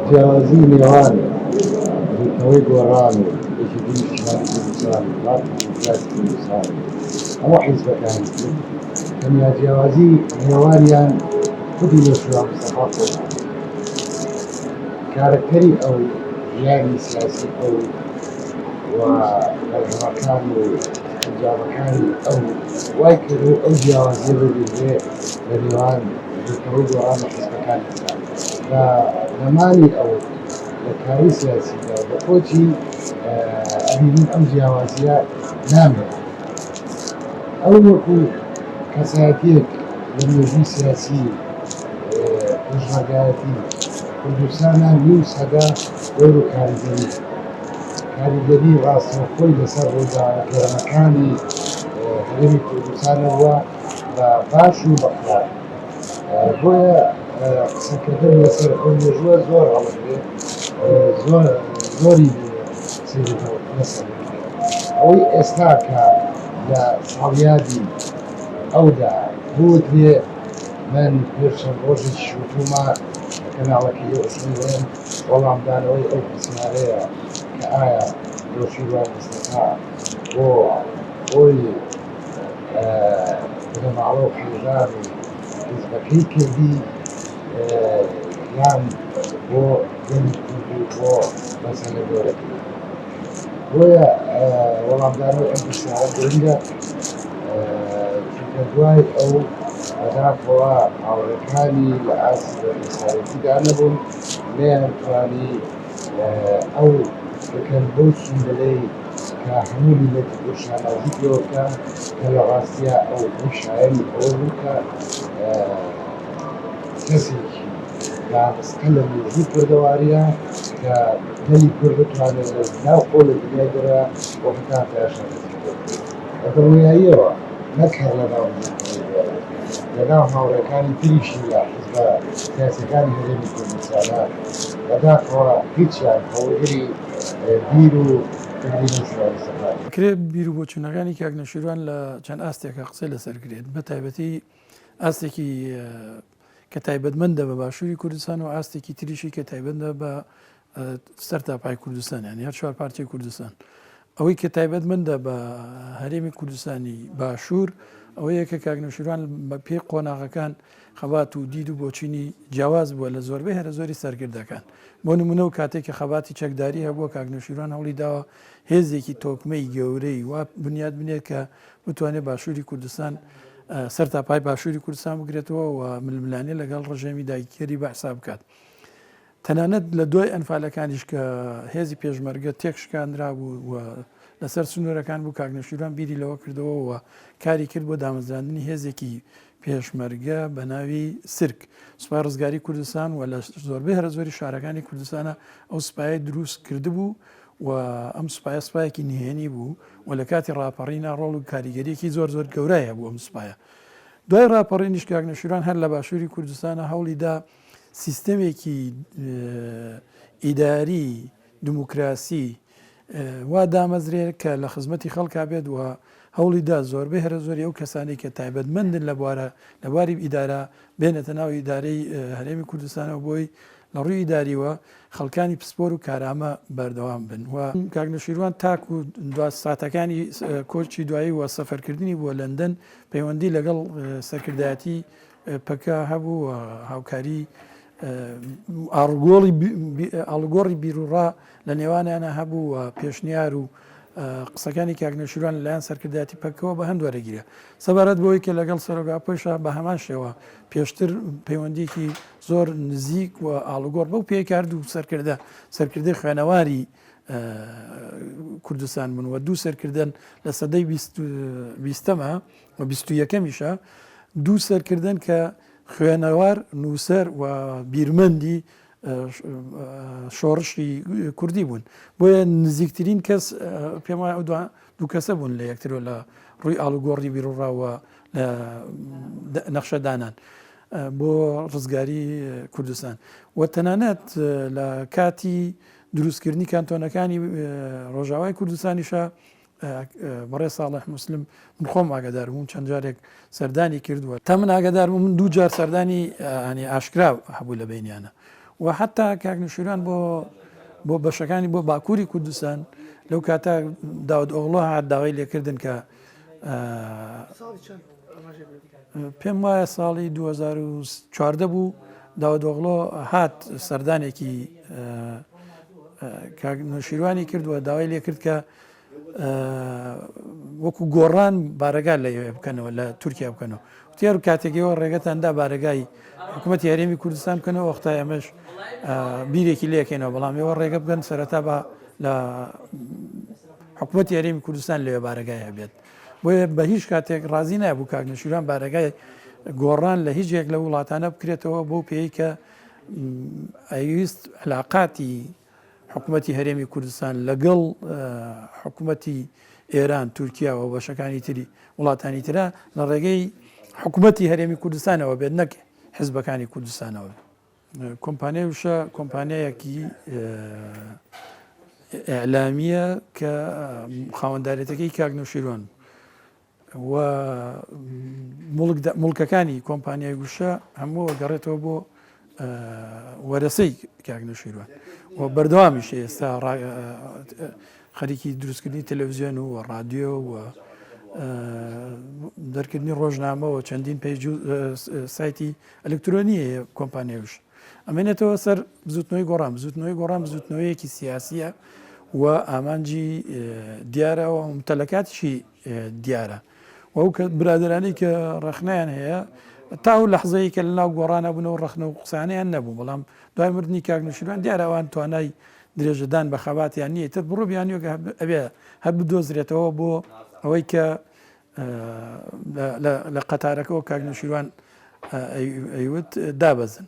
جیاوازی نێوان بریتەوەی گۆڕان و یەکێتی نیشتیمانی کوردستان و وڵاتی دیموکراسی کوردستان هەموو حیزبەکانی کرد تەنیا جیاوازی نێوانیان خودی نەوشیروان مستەفا کۆمەڵ کارکتەری ئەو ژیانی سیاسی ئەو و بەرهەمەکان و ئەنجامەکانی ئەو وای کرد و ئەو جیاوازیە ببینێ لە نێوان بریتەوەی گۆڕان و حیزبەکانیدا بە نەمانی ئەو لە کاری سیاسیدا بە کۆچی ئەبینین ئەم جیاوازیە نامێت ئەو وەکو کەسایەتیەک لە مێژووی سیاسی پێشمەرگایەتی کوردستانە نیو سەدا دەور و کاریگەری ڕاستەوخۆی لەسەر ڕۆژگەرەکانی هەرێمی کوردستانەوە بە باش و بەخرا بۆیە قسەکردن لەسەر ئەو مێژووە زۆر هەڵەگرێت زۆری لەسەر ئەوەی ئێستا کە لە ساڵیادی ئەودا بوتێ من پێشەم ڕۆژێکی شوتومە کەناڵەکەی ئۆسمیێن وەڵامدانەوەی ئەو پرسیارەیە کە ئایا نەوشیروان مستەفا بۆ خۆی بنەماڵە و حیزان و حیزبەکەی کردی یان بۆ گەنی کوردی بۆ مەسەلە گەورەکەی بۆیە وەڵامدانەوەی ئەم پرسیارە گرنگە چونکە دوای ئەو بەداخەوە هاوڕێکانی لە ئاسیدا نەبوون نەیانتوانی ئەو بکەن بۆ سندلەی کە هەموو میلەتی گۆشانازی پێوەکە کە لە ڕاستیە ئەو شایەنی ئەوە بوو کە کەسێکی دامەستە لە مێژووی کوردەواریە کە گەلی کورد بتوانێت لە ناو خۆ لە دنیای دەرە بۆ هەتا پێشەنەتی بە دڵنیاییەوە نەک هەر لەناو لەناو هاوڕێکانی تریشی لە حیزبە سیاسیەکانی هەرێمی کوردستانە بەداخەوە هیچیان هەوڵگری بیر و کرێ بیر و بۆچوونەکانی کاک نەوشیروان لە چەند ئاستێکە قسەی لەسەر کرێت بە تایبەتی ئاستێکی کە تایبەتمەندە بە باشووری کوردستان و ئاستێکی تریشی کە تایبەتە بە سەرتاپای کوردستان یان هەر چوار پارتی کوردستان ئەوەی کە تایبەتمەندە بە هەرێمی کوردستانی باشوور ئەوەیە کە کاک نەوشیروان بە پێی قۆناغەکان خەبات و دید و بۆچینی جیاواز بووە لە زۆربەی هەرە زۆری سەرکردەکان بۆ نمونە و کاتێک کە خەباتی چەکداری هەبووە کاک نەوشیروان هەوڵی داوە هێزێکی تۆکمەی گەورەی وا بنیاد بنێت کە بتوانێت باشووری کوردستان سەرتاپای باشووری کوردستان بگرێتەوە و ململانێ لەگەڵ ڕژێمی دایکێری بەحسا بکات تەنانەت لە دوای ئەنفالەکانیش کە هێزی پێشمەرگە تێکشکاندرا بوو و لەسەر سنوورەکان بوو کاک نەوشیروان بیری لەوە کردەوە و کاری کرد بۆ دامەزراندنی هێزێکی پێشمەرگە بە ناوی سرک سوپای ڕزگاری کوردستان و لە زۆربەی هەرە زۆری شارەکانی کوردستانە ئەو سوپایە دروست کردبوو و ئەم سوپایە سوپایەکی نهێنی بوو و لە کاتی ڕاپەڕینا ڕۆڵ و کاریگەریەکی زۆر گەورەیە بوو ئەم سوپایە دوای ڕاپەڕینیش کاک نەوشیروان هەر لە باشووری کوردستانە هەوڵیدا سیستەمێکی ئیداری دموکراسی وا دامەزرێت کە لە خزمەتی خەڵکا بێت و هەوڵیدا زۆربەی هەرە زۆری ئەو کەسانی کە تایبەتمەندن لە بواری ئیدارە بێنێتە ناو ئیدارەی هەرێمی کوردستانەوە بۆی لە ڕووی ئیداریوە خەڵکانی پسپۆر و کارامە بەردەوام بن و کاک نەوشیروان تاک و ساتەکانی کۆچی دوایی وە سەفەرکردنی بۆ لەندەن پەیوەندی لەگەڵ سەرکردایەتی پەکە هەبوو و هاوکاری ئاڵگۆڕی بیرروڕا لە نێوانیانە هەبوو و پێشنیار و قسەکانی کاک نەوشیروان لەلایەن سەرکردایەتی پەکەوە بە هەند وەرەگیرە سەبارەت بۆی کە لەگەڵ سەرۆگا پۆیشە بە هەمان شێوە پێشتر پەیوەندیکی زۆر نزیک و ئاڵگۆڕ بەو پێکارد و سەرکردەی خوێنەواری کوردستان بوون و دوو سەرکردن لە سەدەی بیستەمە و 21میشە دوو سەرکردن کە خوێنەوار نووسەر و بیرمەندی شۆڕشی کوردی بوون بۆیە نزیکترین کەس پێم وایە دوو کەسە بوون لە یەکترەوە لە ڕووی ئاڵگۆڕی بیرروڕاوە لە نەخشەدانان بۆ ڕزگاری کوردستان و تەنانەت لە کاتی دروستکردنی کانتۆنەکانی ڕۆژاوای کوردستانیشە بەڕێ ساڵح موسلم من خۆم ئاگادار بووم چەند جارێک سەردانی کردووە تا من ئاگادار بووم من دوو جار سەردانی ئاشکرا هەبوو لە بینیانە و حتا کاکنوشیروان بۆ بەشەکانی بۆ باکووری کوردستان لەو کاتە داود ئۆغڵۆ هات داوای لێکردن کە پێم وایە ساڵی 2014 بوو داود ئۆغڵۆ هات سەردانێکی کاکنوشیروانی کردووە داوای لێ کرد کە وەکو گۆڕان بارەگا لە بکەنەوە لە تورکیا بکەنەوە تێر کاتێکەوە ڕێگەتاندا بارەگای حکوومەتی هەرێمی کوردستان بکەنەوە وەختای ئەمەش بیرێکی لێکەینەوە بەڵام ئێوە ڕێگە بگەن سەرەتا بە لە حکوومەتی هەرێمی کوردستان لەوێ بارەگای هەبێت بۆیە بە هیچ کاتێک ڕازی نابوو کاکنوشیروان بارەگای گۆڕان لە هیچ یەک لە وڵاتانە بکرێتەوە بۆ پێی کە ئەویست علاقاتی حکوومەتی هەرێمی کوردستان لەگەڵ حکوومەتی ئێران تورکیا و بەشەکانی تری وڵاتانی ترە لە ڕێگەی حکوومەتی هەرێمی کوردستانەوە بێت نەک حزبەکانی کوردستانەوە. کۆمپانیای وشە کۆمپانیایەکی ئەعلامیە کە خاوەندارێتەکەی کاکنوشیروان و مڵکەکانی کۆمپانیای وشە هەموو گەڕێتەوە بۆ وەرەسەی کاکنوشیروان و بەردەوامیش ئێستا خەریکی دروستکردنی تەلەڤیزیۆن و ڕادیۆ و دەرکردنی ڕۆژنامە و چەندین پێیج سایتی ئەلکترۆنیە کۆمپانیاوش ئەمێنێتەوە سەر بزوتنەوەی گۆڕان بزوتنەوەیەکی سیاسیە و ئامانجی دیارەوە متەلەکاتیشی دیارە و ئەو برادرانی کە ڕەخنیان هەیە تا و لەحزەیە کە لەناو گۆڕانە بوونەوە ڕەخنە و قسانیان نەبوو بەڵام دوای مردنی کاکنوشیروان دیارەوان توانای درێژەدان بە خەباتیان نییە تر بڕۆبیانیۆکە ئەبێ هەر بدۆزرێتەوە بۆ ئەوەی کە لە قەتارەکەەوە کاکنوشیروان ئەیوت دابەزن